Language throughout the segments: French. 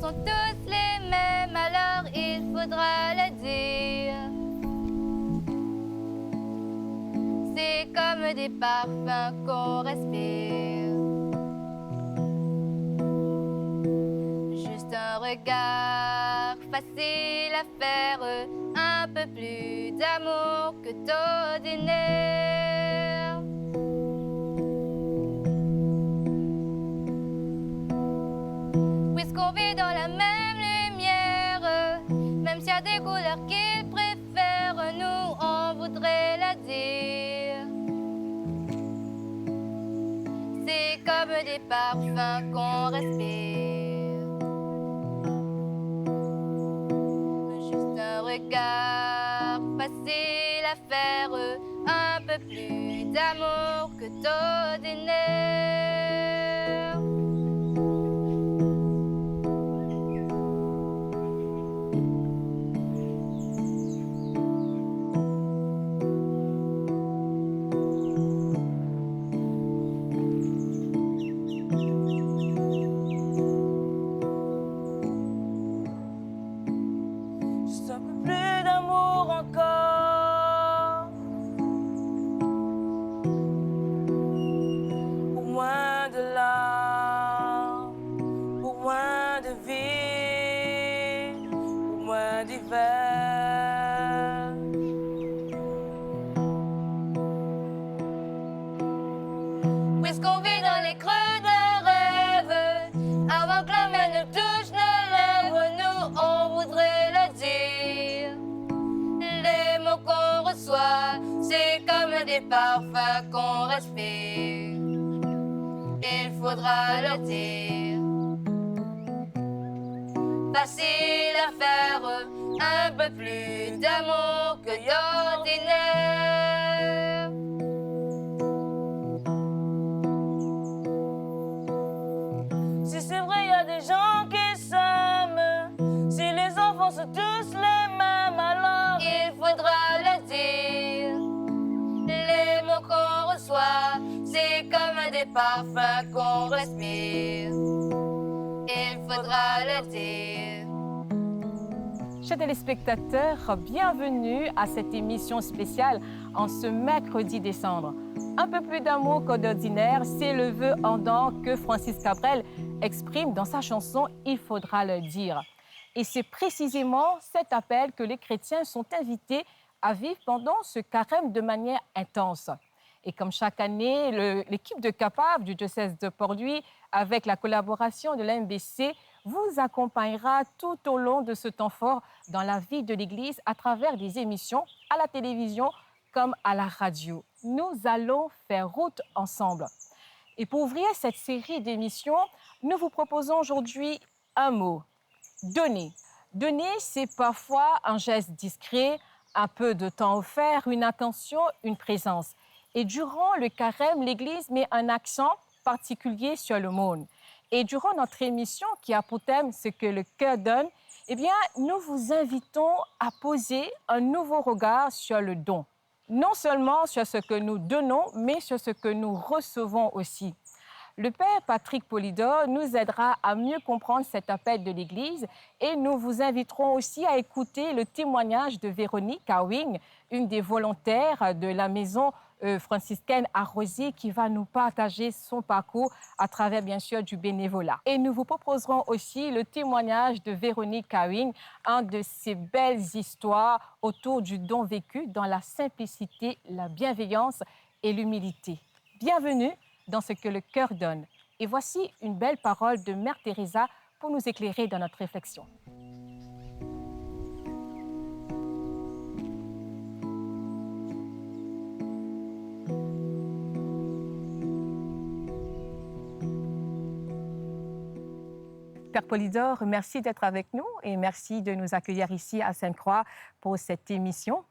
sont tous les mêmes, alors il faudra le dire. C'est comme des parfums qu'on respire. Juste un regard facile à faire, un peu plus d'amour que d'ordinaire. Puisqu'on vit dans la même lumière, même s'il y a des couleurs qu'ils préfèrent, nous on voudrait la dire. C'est comme des parfums qu'on respire. Juste un regard facile à faire, un peu plus d'amour que d'ordinaire. Juste un peu plus d'amour encore. Pour moins de larmes, pour moins de vie, pour moins d'hiver. Puisqu'on vit dans les creux de rêve, avant que la main ne touche nos lèvres, nous on voudrait le dire. Les mots qu'on reçoit, c'est comme des parfums qu'on respire. Il faudra le dire. Facile à faire, un peu plus d'amour que d'ordinaire. Si c'est vrai, il y a des gens qui s'aiment. Si les enfants sont tous les mêmes, alors Il faudra le dire. Les mots qu'on reçoit, c'est comme des parfums qu'on respire. Il faudra le dire. Chers téléspectateurs, bienvenue à cette émission spéciale en ce mercredi décembre. Un peu plus d'amour qu'au d'ordinaire, c'est le vœu ardent que Francis Cabrel exprime dans sa chanson « Il faudra le dire ». Et c'est précisément cet appel que les chrétiens sont invités à vivre pendant ce carême de manière intense. Et comme chaque année, l'équipe de Capable du diocèse de Port-Louis, avec la collaboration de l'MBC, vous accompagnera tout au long de ce temps fort dans la vie de l'Église à travers des émissions à la télévision comme à la radio. Nous allons faire route ensemble. Et pour ouvrir cette série d'émissions, nous vous proposons aujourd'hui un mot, donner. Donner, c'est parfois un geste discret, un peu de temps offert, une attention, une présence. Et durant le carême, l'Église met un accent particulier sur le monde. Et durant notre émission qui a pour thème ce que le cœur donne, eh bien, nous vous invitons à poser un nouveau regard sur le don. Non seulement sur ce que nous donnons, mais sur ce que nous recevons aussi. Le Père Patrick Polidor nous aidera à mieux comprendre cet appel de l'Église et nous vous inviterons aussi à écouter le témoignage de Véronique Cowing, une des volontaires de la maison franciscaine à Rosiers, qui va nous partager son parcours à travers, bien sûr, du bénévolat. Et nous vous proposerons aussi le témoignage de Véronique Cowing, un de ces belles histoires autour du don vécu dans la simplicité, la bienveillance et l'humilité. Bienvenue dans ce que le cœur donne. Et voici une belle parole de Mère Teresa pour nous éclairer dans notre réflexion. Père Polidor, merci d'être avec nous et merci de nous accueillir ici à Sainte-Croix pour cette émission.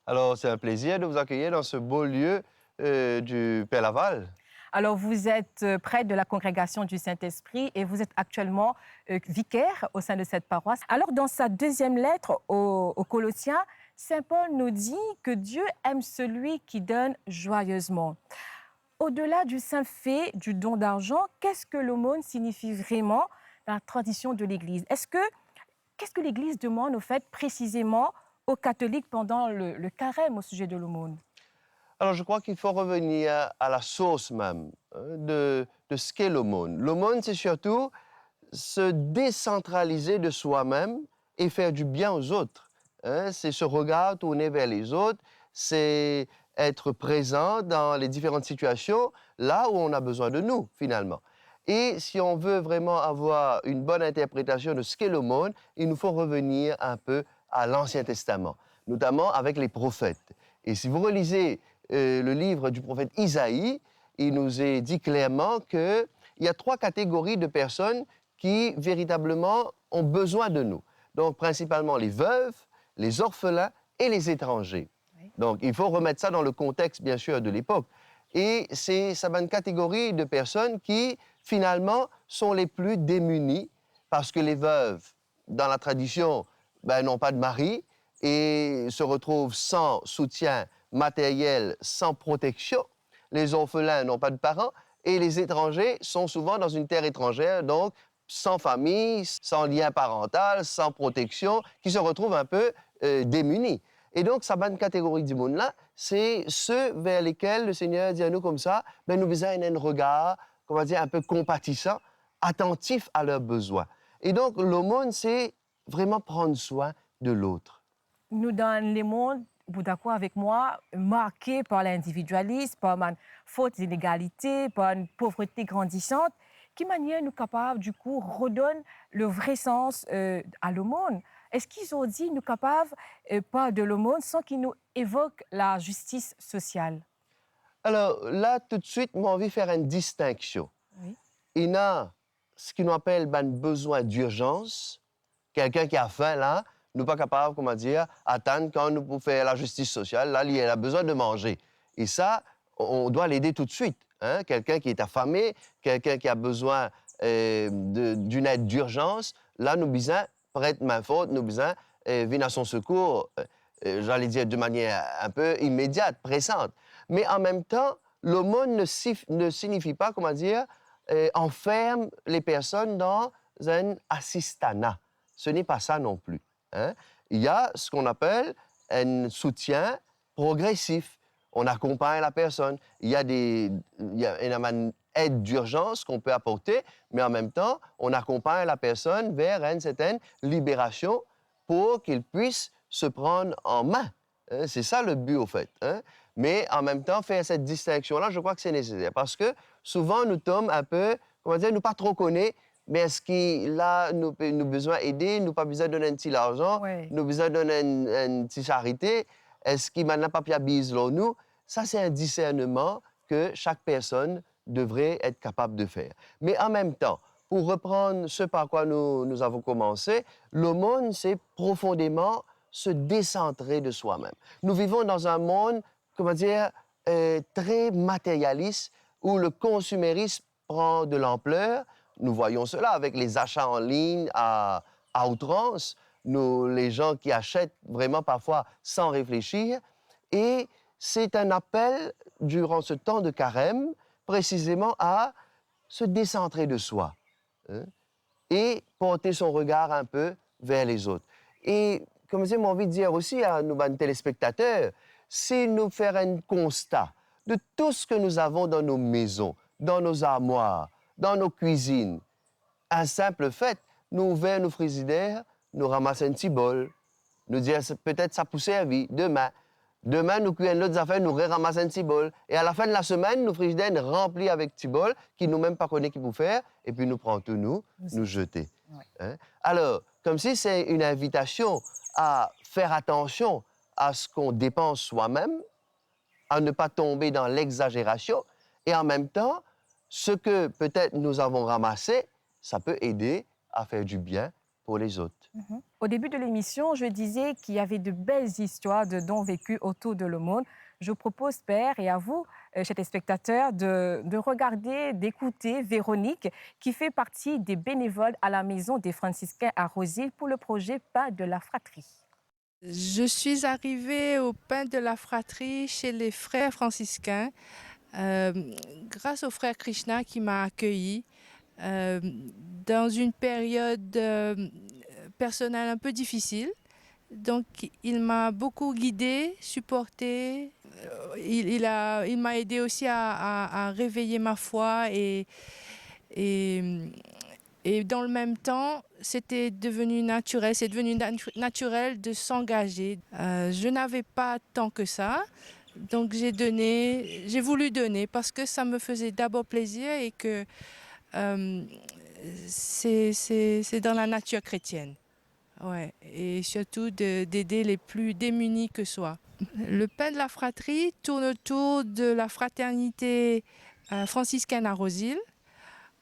Alors, c'est un plaisir de vous accueillir dans ce beau lieu du Père Laval. Alors, vous êtes prêtre de la congrégation du Saint-Esprit et vous êtes actuellement vicaire au sein de cette paroisse. Alors, dans sa deuxième lettre aux Colossiens, Saint Paul nous dit que Dieu aime celui qui donne joyeusement. Au-delà du simple fait du don d'argent, qu'est-ce que l'aumône signifie vraiment? la tradition de l'Église. Qu'est-ce que l'Église demande, au fait, précisément aux catholiques pendant le carême au sujet de l'aumône? Alors, je crois qu'il faut revenir à la source même de ce qu'est l'aumône. L'aumône, c'est surtout se décentraliser de soi-même et faire du bien aux autres. Hein. C'est ce regard tourné vers les autres, c'est être présent dans les différentes situations, là où on a besoin de nous, finalement. Et si on veut vraiment avoir une bonne interprétation de ce qu'est l'aumône, il nous faut revenir un peu à l'Ancien Testament, notamment avec les prophètes. Et si vous relisez le livre du prophète Isaïe, il nous est dit clairement qu'il y a 3 catégories de personnes qui, véritablement, ont besoin de nous. Donc, principalement les veuves, les orphelins et les étrangers. Oui. Donc, il faut remettre ça dans le contexte, bien sûr, de l'époque. Et c'est une catégorie de personnes qui, finalement, sont les plus démunies parce que les veuves, dans la tradition, n'ont pas de mari et se retrouvent sans soutien matériel, sans protection. Les orphelins n'ont pas de parents et les étrangers sont souvent dans une terre étrangère, donc sans famille, sans lien parental, sans protection, qui se retrouvent un peu démunis. Et donc, cette bonne catégorie du monde-là, c'est ceux vers lesquels le Seigneur dit à nous comme ça, nous besoin un regard, comment dire, un peu compatissant, attentif à leurs besoins. Et donc, l'aumône, c'est vraiment prendre soin de l'autre. Nous, dans les mondes, vous d'accord avec moi, marqués par l'individualisme, par une faute d'inégalité, par une pauvreté grandissante, quelle manière nous capables, du coup, redonne le vrai sens à l'aumône? Est-ce qu'ils ont dit nous capables pas de l'aumône sans qu'ils nous évoquent la justice sociale? Alors là, tout de suite, moi, j'ai envie de faire une distinction. Oui. Il y a ce qu'on appelle un besoin d'urgence. Quelqu'un qui a faim, là, nous pas capable, comment dire, attendre quand nous pouvons faire la justice sociale. Là, il a besoin de manger. Et ça, on doit l'aider tout de suite. Hein? Quelqu'un qui est affamé, quelqu'un qui a besoin d'une aide d'urgence, là, nous besoin prête main forte, nous besoin venir à son secours, j'allais dire de manière un peu immédiate, pressante. Mais en même temps, l'aumône ne signifie pas, comment dire, enferme les personnes dans un assistanat. Ce n'est pas ça non plus. Hein? Il y a ce qu'on appelle un soutien progressif. On accompagne la personne. Il y a une aide d'urgence qu'on peut apporter, mais en même temps, on accompagne la personne vers une certaine libération pour qu'il puisse se prendre en main. Hein? C'est ça le but, au fait. Hein? Mais en même temps, faire cette distinction-là, je crois que c'est nécessaire. Parce que souvent, nous sommes un peu, comment dire, nous pas trop connaître, mais est-ce qu'il a nous besoin d'aider, nous pas besoin de donner un petit argent, Oui. nous besoin de donner une petite charité, est-ce qu'il n'a pas bien bise nous? Ça, c'est un discernement que chaque personne devrait être capable de faire. Mais en même temps, pour reprendre ce par quoi nous avons commencé, l'aumône, c'est profondément se décentrer de soi-même. Nous vivons dans un monde, comment dire, très matérialiste, où le consumérisme prend de l'ampleur. Nous voyons cela avec les achats en ligne à outrance, les gens qui achètent vraiment parfois sans réfléchir. Et c'est un appel, durant ce temps de carême, précisément à se décentrer de soi, hein, et porter son regard un peu vers les autres. Et comme j'ai envie de dire aussi à nos téléspectateurs, c'est nous faire un constat de tout ce que nous avons dans nos maisons, dans nos armoires, dans nos cuisines. Un simple fait, nous ouvrons nos frigidaires, nous ramassons un petit bol, nous disons peut-être ça peut servir demain. Demain, nous cueillons d'autres affaires, nous ramassons un petit bol. Et à la fin de la semaine, nos frigidaires remplis avec petits bols qui nous-mêmes pas connaissons qui pour faire, et puis nous prenons tout nous jeter. Ouais. Hein? Alors, comme si c'est une invitation à faire attention à ce qu'on dépense soi-même, à ne pas tomber dans l'exagération, et en même temps, ce que peut-être nous avons ramassé, ça peut aider à faire du bien pour les autres. Au début de l'émission, je disais qu'il y avait de belles histoires de dons vécus autour de l'aumône. Je propose, Père, et à vous, chers téléspectateurs, de regarder, d'écouter Véronique, qui fait partie des bénévoles à la Maison des Franciscains à Rosille pour le projet Pain de la Fratrie. Je suis arrivée au Pain de la Fratrie chez les frères franciscains grâce au frère Krishna qui m'a accueillie. dans une période personnelle un peu difficile. Donc, il m'a beaucoup guidée, supportée. Il m'a aidé aussi à réveiller ma foi et dans le même temps, c'était devenu naturel. C'est devenu naturel de s'engager. Je n'avais pas tant que ça, donc j'ai voulu donner parce que ça me faisait d'abord plaisir et que c'est dans la nature chrétienne. Ouais, et surtout d'aider les plus démunis que soi. Le pain de la fratrie tourne autour de la fraternité franciscaine à Rosil,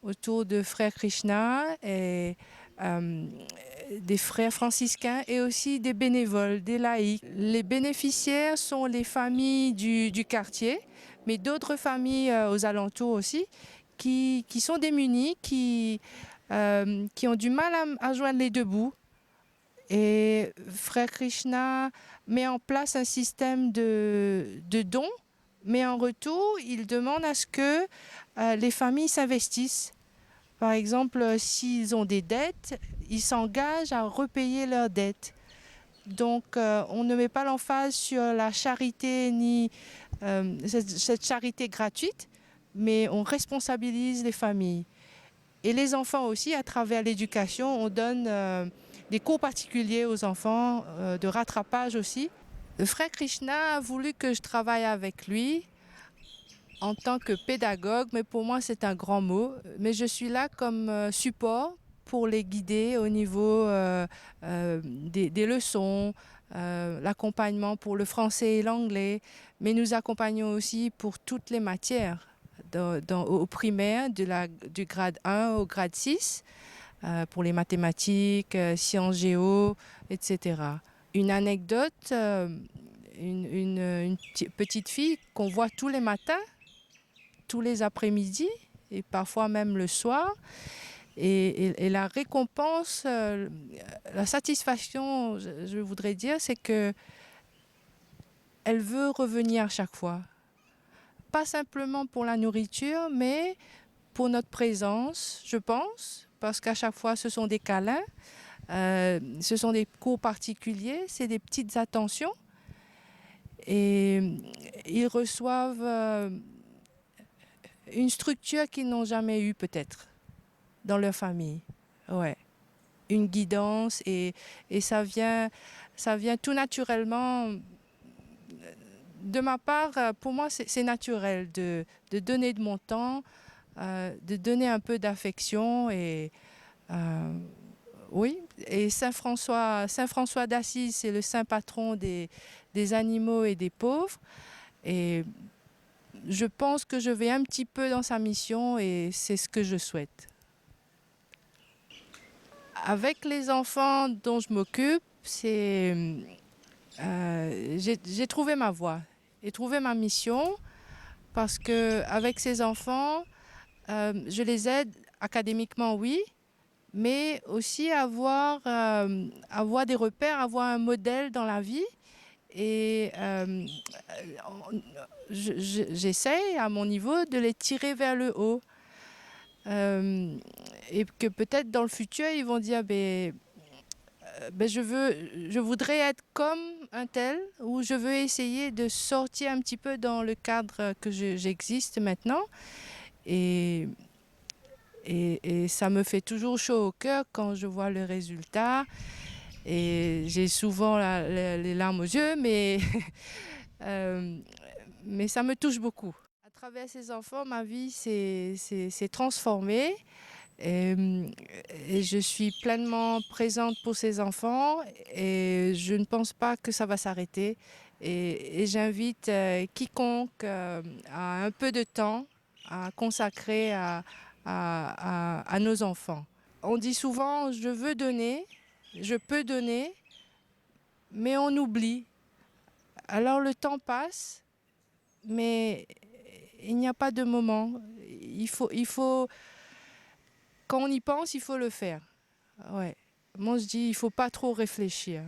autour de frères Krishna et des frères franciscains et aussi des bénévoles, des laïcs. Les bénéficiaires sont les familles du quartier, mais d'autres familles aux alentours aussi, qui sont démunies, qui ont du mal à joindre les deux bouts. Et Frère Krishna met en place un système de dons, mais en retour, il demande à ce que les familles s'investissent. Par exemple, s'ils ont des dettes, ils s'engagent à repayer leurs dettes. Donc, on ne met pas l'emphase sur la charité ni cette charité gratuite, mais on responsabilise les familles. Et les enfants aussi, à travers l'éducation, on donne des cours particuliers aux enfants, de rattrapage aussi. Le frère Krishna a voulu que je travaille avec lui en tant que pédagogue, mais pour moi c'est un grand mot. Mais je suis là comme support pour les guider au niveau des leçons, l'accompagnement pour le français et l'anglais, mais nous accompagnons aussi pour toutes les matières, au primaire, du grade 1 au grade 6. Pour les mathématiques, sciences géo, etc. Une anecdote, une petite fille qu'on voit tous les matins, tous les après-midi et parfois même le soir. Et la récompense, la satisfaction, je voudrais dire, c'est que elle veut revenir chaque fois. Pas simplement pour la nourriture, mais pour notre présence, je pense. Parce qu'à chaque fois, ce sont des câlins, ce sont des cours particuliers, c'est des petites attentions. Et ils reçoivent une structure qu'ils n'ont jamais eue peut-être dans leur famille. Ouais. Une guidance et ça vient tout naturellement. De ma part, pour moi, c'est naturel de donner de mon temps, de donner un peu d'affection et oui. Et Saint François d'Assise, c'est le saint patron des animaux et des pauvres. Et je pense que je vais un petit peu dans sa mission et c'est ce que je souhaite. Avec les enfants dont je m'occupe, j'ai trouvé ma voie et trouvé ma mission parce qu'avec ces enfants, je les aide académiquement, oui, mais aussi à avoir des repères, avoir un modèle dans la vie. Et j'essaie à mon niveau de les tirer vers le haut. Et que peut-être dans le futur, ils vont dire je voudrais être comme un tel, ou je veux essayer de sortir un petit peu dans le cadre que j'existe maintenant. Et ça me fait toujours chaud au cœur quand je vois le résultat. Et j'ai souvent les larmes aux yeux, mais ça me touche beaucoup. À travers ces enfants, ma vie s'est transformée. Et je suis pleinement présente pour ces enfants et je ne pense pas que ça va s'arrêter. Et j'invite quiconque a un peu de temps à consacrer à nos enfants. On dit souvent « je veux donner », « je peux donner », mais on oublie. Alors le temps passe, mais il n'y a pas de moment. Il faut quand on y pense, il faut le faire. Ouais. Moi, je dis, il ne faut pas trop réfléchir.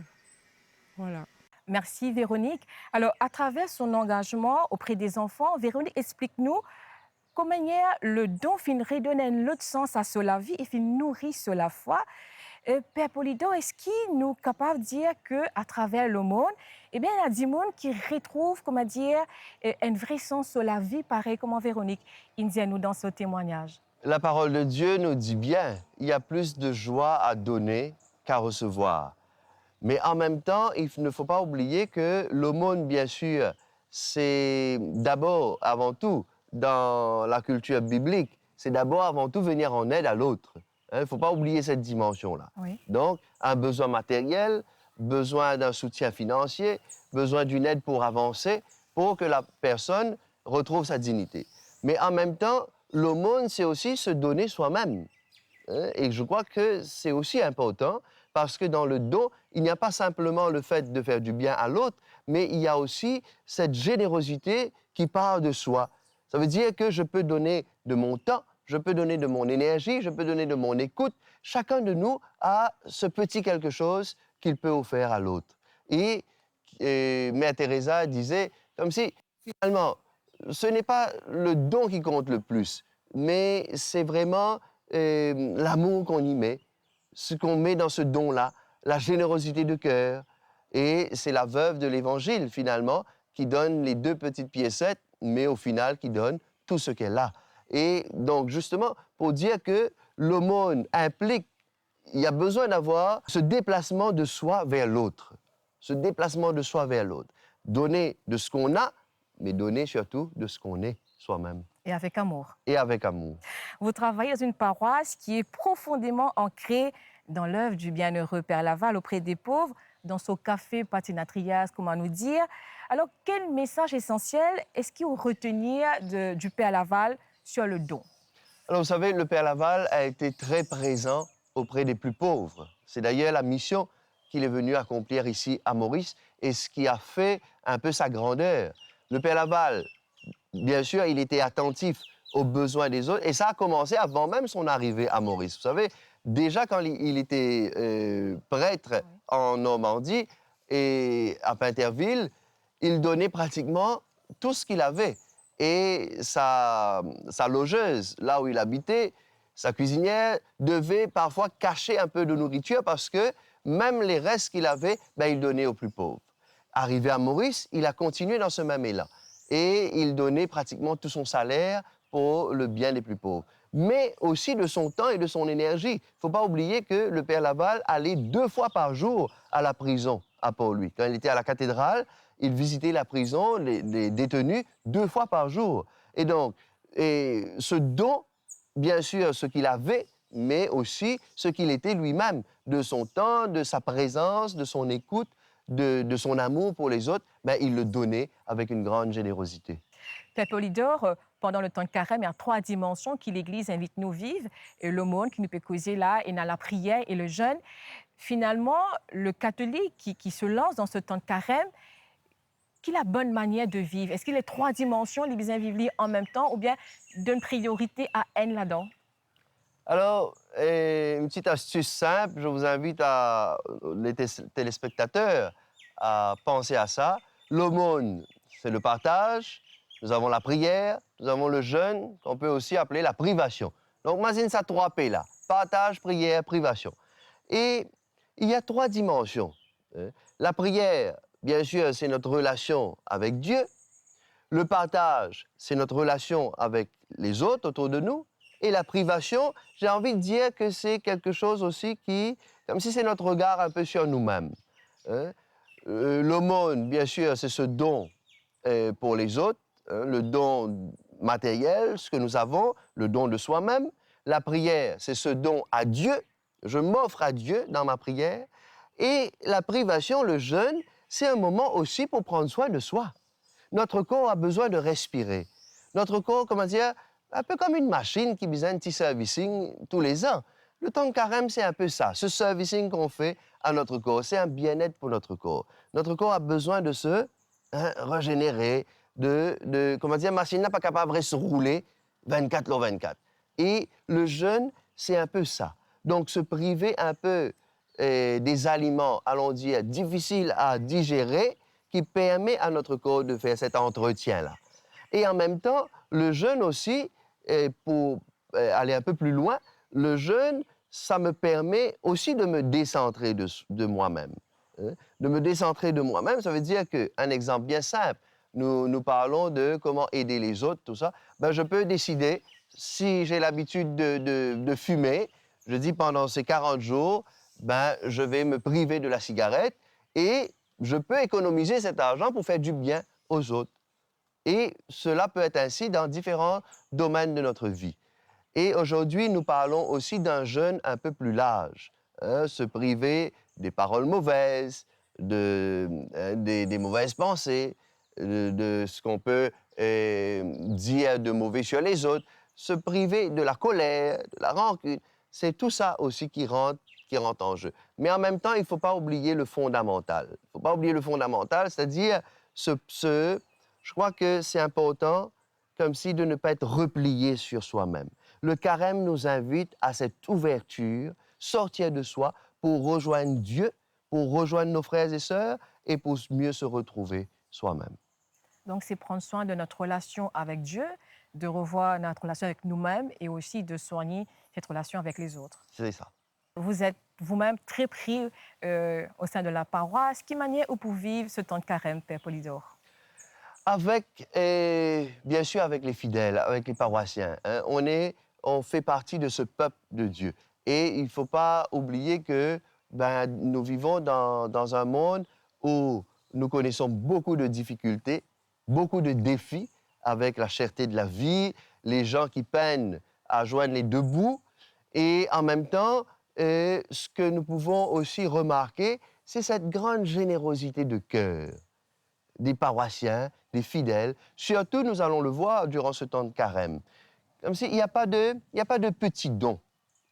Voilà. Merci Véronique. Alors, à travers son engagement auprès des enfants, Véronique, explique-nous comment le don fin redonne l'autre sens à la vie et fin nourrit la foi. Père Polydore, est-ce qu'il nous est capable de dire qu'à travers le monde, eh bien, il y a des gens qui retrouvent, comment dire, un vrai sens sur la vie, pareil comme Véronique, il dit à nous dans ce témoignage. La parole de Dieu nous dit bien, il y a plus de joie à donner qu'à recevoir. Mais en même temps, il ne faut pas oublier que l'aumône, bien sûr, c'est d'abord, avant tout, dans la culture biblique, c'est d'abord, avant tout, venir en aide à l'autre. Il ne faut pas oublier cette dimension-là. Oui. Donc, un besoin matériel, besoin d'un soutien financier, besoin d'une aide pour avancer, pour que la personne retrouve sa dignité. Mais en même temps, l'aumône, c'est aussi se donner soi-même. Et je crois que c'est aussi important parce que dans le don, il n'y a pas simplement le fait de faire du bien à l'autre, mais il y a aussi cette générosité qui part de soi. Ça veut dire que je peux donner de mon temps, je peux donner de mon énergie, je peux donner de mon écoute. Chacun de nous a ce petit quelque chose qu'il peut offrir à l'autre. Et Mère Teresa disait comme si, finalement, ce n'est pas le don qui compte le plus, mais c'est vraiment l'amour qu'on y met, ce qu'on met dans ce don-là, la générosité de cœur. Et c'est la veuve de l'Évangile, finalement, qui donne les 2 petites piécettes, mais au final, qui donne tout ce qu'elle a. Et donc, justement, pour dire que l'aumône implique, il y a besoin d'avoir ce déplacement de soi vers l'autre. Ce déplacement de soi vers l'autre. Donner de ce qu'on a, mais donner surtout de ce qu'on est soi-même. Et avec amour. Et avec amour. Vous travaillez dans une paroisse qui est profondément ancrée dans l'œuvre du bienheureux Père Laval auprès des pauvres, dans son café Patinatrias, comment nous dire. Alors, quel message essentiel est-ce qu'il faut retenir du Père Laval sur le don? Alors, vous savez, le Père Laval a été très présent auprès des plus pauvres. C'est d'ailleurs la mission qu'il est venu accomplir ici à Maurice et ce qui a fait un peu sa grandeur. Le Père Laval, bien sûr, il était attentif aux besoins des autres et ça a commencé avant même son arrivée à Maurice. Vous savez, déjà quand il était prêtre en Normandie et à Pinterville, il donnait pratiquement tout ce qu'il avait. Et sa logeuse, là où il habitait, sa cuisinière, devait parfois cacher un peu de nourriture parce que même les restes qu'il avait, il donnait aux plus pauvres. Arrivé à Maurice, il a continué dans ce même élan. Et il donnait pratiquement tout son salaire pour le bien des plus pauvres. Mais aussi de son temps et de son énergie. Il ne faut pas oublier que le Père Laval allait 2 fois par jour à la prison à Port-Louis. Quand il était à la cathédrale, il visitait la prison, les détenus, 2 fois par jour. Et donc, ce don, bien sûr, ce qu'il avait, mais aussi ce qu'il était lui-même, de son temps, de sa présence, de son écoute, de son amour pour les autres, il le donnait avec une grande générosité. Père Polydore, pendant le temps de carême, il y a 3 dimensions que l'Église invite nous vivre. Et l'aumône qui nous peut causer là, et dans la prière et le jeûne. Finalement, le catholique qui se lance dans ce temps de carême, quelle est la bonne manière de vivre? Est-ce que les 3 dimensions, les besoins vivent en même temps ou bien donne priorité à une là-dedans? Alors, une petite astuce simple, je vous invite les téléspectateurs à penser à ça. L'aumône, c'est le partage. Nous avons la prière, nous avons le jeûne, qu'on peut aussi appeler la privation. Donc, imagine ça 3 P là. Partage, prière, privation. Et il y a 3 dimensions. La prière, bien sûr, c'est notre relation avec Dieu. Le partage, c'est notre relation avec les autres autour de nous. Et la privation, j'ai envie de dire que c'est quelque chose aussi qui, comme si c'est notre regard un peu sur nous-mêmes. L'aumône, bien sûr, c'est ce don pour les autres, le don matériel, ce que nous avons, le don de soi-même. La prière, c'est ce don à Dieu. Je m'offre à Dieu dans ma prière. Et la privation, le jeûne, c'est un moment aussi pour prendre soin de soi. Notre corps a besoin de respirer. Notre corps, comment dire, un peu comme une machine qui a besoin d'un petit servicing tous les ans. Le temps de carême, c'est un peu ça. Ce servicing qu'on fait à notre corps, c'est un bien-être pour notre corps. Notre corps a besoin de se régénérer, comment dire, machine n'est pas capable de se rouler 24/24. Et le jeûne, c'est un peu ça. Donc, se priver un peu des aliments, allons dire, difficiles à digérer, qui permet à notre corps de faire cet entretien-là. Et en même temps, le jeûne aussi, pour aller un peu plus loin, le jeûne, ça me permet aussi de me décentrer de moi-même. Hein. De me décentrer de moi-même, ça veut dire qu'un exemple bien simple, nous parlons de comment aider les autres, tout ça. Ben, je peux décider, si j'ai l'habitude de fumer, je dis pendant ces 40 jours, ben, je vais me priver de la cigarette et je peux économiser cet argent pour faire du bien aux autres. Et cela peut être ainsi dans différents domaines de notre vie. Et aujourd'hui, nous parlons aussi d'un jeûne un peu plus large. Hein, se priver des paroles mauvaises, des mauvaises pensées, de ce qu'on peut dire de mauvais sur les autres, se priver de la colère, de la rancune. C'est tout ça aussi qui rentre en jeu. Mais en même temps, il ne faut pas oublier le fondamental. Il ne faut pas oublier le fondamental, c'est-à-dire je crois que c'est important comme si de ne pas être replié sur soi-même. Le carême nous invite à cette ouverture, sortir de soi pour rejoindre Dieu, pour rejoindre nos frères et sœurs et pour mieux se retrouver soi-même. Donc, c'est prendre soin de notre relation avec Dieu, de revoir notre relation avec nous-mêmes et aussi de soigner cette relation avec les autres. C'est ça. Vous êtes vous-même très pris au sein de la paroisse. Quelle manière vous pouvez vivre ce temps de carême, Père Polydore? Bien sûr, avec les fidèles, avec les paroissiens. Hein. On fait partie de ce peuple de Dieu. Et il ne faut pas oublier que nous vivons dans un monde où nous connaissons beaucoup de difficultés, beaucoup de défis avec la cherté de la vie, les gens qui peinent à joindre les deux bouts. Et en même temps, ce que nous pouvons aussi remarquer, c'est cette grande générosité de cœur des paroissiens, des fidèles. Surtout, nous allons le voir durant ce temps de carême. Comme s'il n'y a pas de petits dons.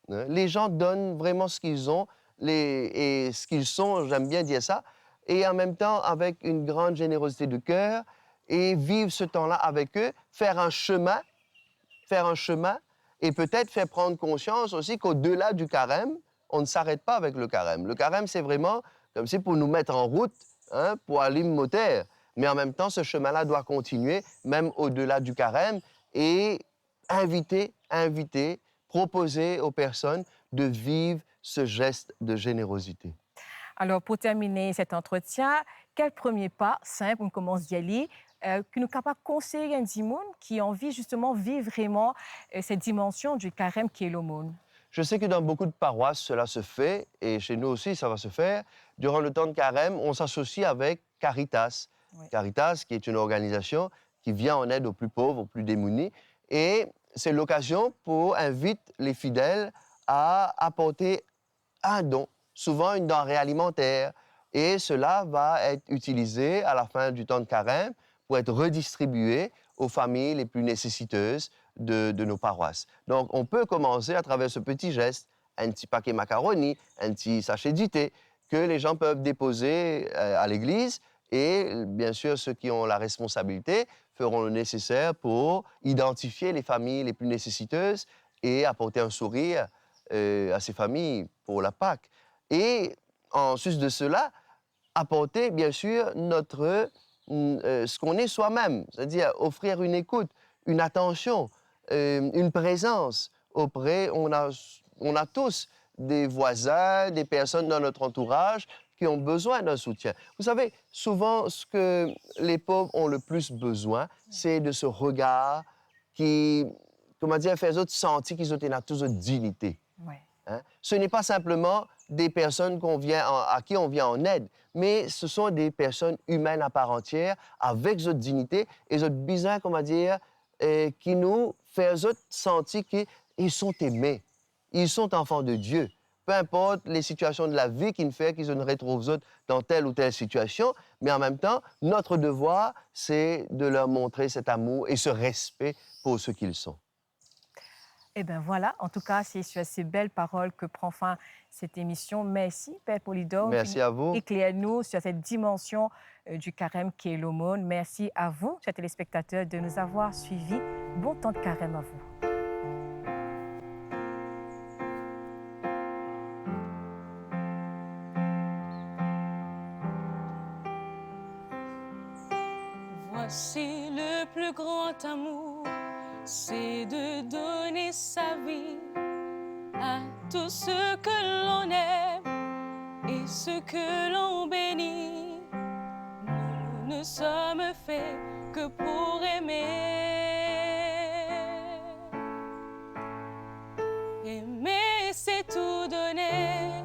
Hein. Les gens donnent vraiment ce qu'ils ont et ce qu'ils sont, j'aime bien dire ça, et en même temps avec une grande générosité de cœur et vivre ce temps-là avec eux, faire un chemin et peut-être faire prendre conscience aussi qu'au-delà du carême, on ne s'arrête pas avec le carême. Le carême, c'est vraiment comme si pour nous mettre en route, hein, pour aller moteur. Mais en même temps, ce chemin-là doit continuer, même au-delà du carême, et inviter, proposer aux personnes de vivre ce geste de générosité. Alors, pour terminer cet entretien, quel premier pas simple, on commence d'y aller, que nous capables de conseiller à un monde qui a envie justement de vivre vraiment cette dimension du carême qui est l'aumône? Je sais que dans beaucoup de paroisses, cela se fait, et chez nous aussi, ça va se faire. Durant le temps de carême, on s'associe avec Caritas. Oui. Caritas, qui est une organisation qui vient en aide aux plus pauvres, aux plus démunis. Et c'est l'occasion pour inviter les fidèles à apporter un don, souvent une denrée alimentaire. Et cela va être utilisé à la fin du temps de carême pour être redistribué aux familles les plus nécessiteuses de nos paroisses. Donc, on peut commencer à travers ce petit geste, un petit paquet macaroni, un petit sachet de thé, que les gens peuvent déposer à l'église. Et bien sûr, ceux qui ont la responsabilité feront le nécessaire pour identifier les familles les plus nécessiteuses et apporter un sourire à ces familles pour la Pâque. Et en sus de cela, apporter bien sûr ce qu'on est soi-même, c'est-à-dire offrir une écoute, une attention, une présence auprès. On a tous des voisins, des personnes dans notre entourage qui ont besoin d'un soutien. Vous savez, souvent, ce que les pauvres ont le plus besoin, c'est de ce regard qui, comment dire, fait eux sentir qu'ils ont une tous une dignité. Ouais. Hein? Ce n'est pas simplement des personnes à qui on vient en aide, mais ce sont des personnes humaines à part entière, avec cette dignité et cette besoin, comment dire, qui nous fait sentir qu'ils sont aimés, ils sont enfants de Dieu. Peu importe les situations de la vie qui fait qu'ils se retrouvent dans telle ou telle situation, mais en même temps, notre devoir, c'est de leur montrer cet amour et ce respect pour ce qu'ils sont. Eh bien voilà, en tout cas, c'est sur ces belles paroles que prend fin cette émission. Merci, Père Polydore. Merci à vous. Éclairez-nous sur cette dimension du carême qui est l'aumône. Merci à vous, chers téléspectateurs, de nous avoir suivis. Bon temps de carême à vous. Voici le plus grand amour, c'est de donner sa vie à tout ce que l'on aime et ce que l'on bénit. Nous ne sommes faits que pour aimer. Aimer, c'est tout donner.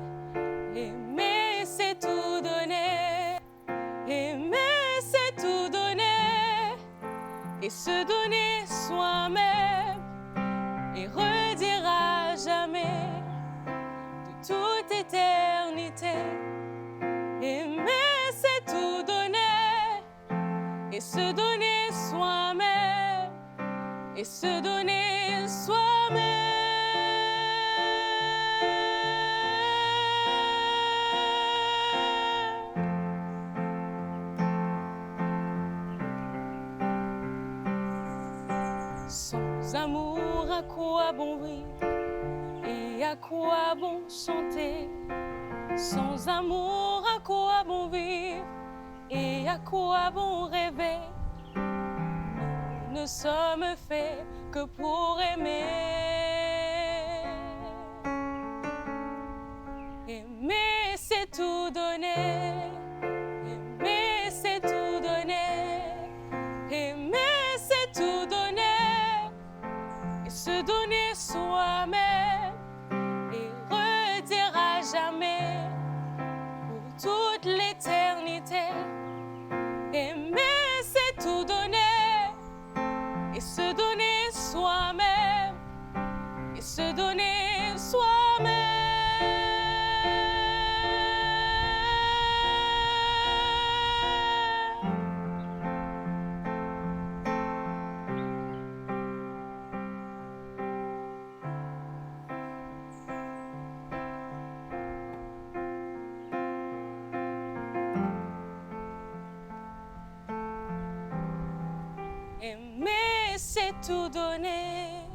Aimer, c'est tout donner. Aimer, c'est tout donner. Et se donner soi-même et redire à jamais de toute éternité. Aimer, c'est tout donner et se donner soi-même et se donner soi-même. Sans amour, à quoi bon vivre et à quoi bon chanter? Sans amour, à quoi bon vivre et à quoi bon rêver? Nous ne sommes faits que pour aimer. Aimer, c'est tout donner. Aimer, c'est tout donner. Aimer, c'est tout donner. Et se donner soi-même et redire à jamais pour toute l'éternité. Aimer, c'est tout donner et se donner soi-même et se donner soi-même. Aimer, c'est tout donner.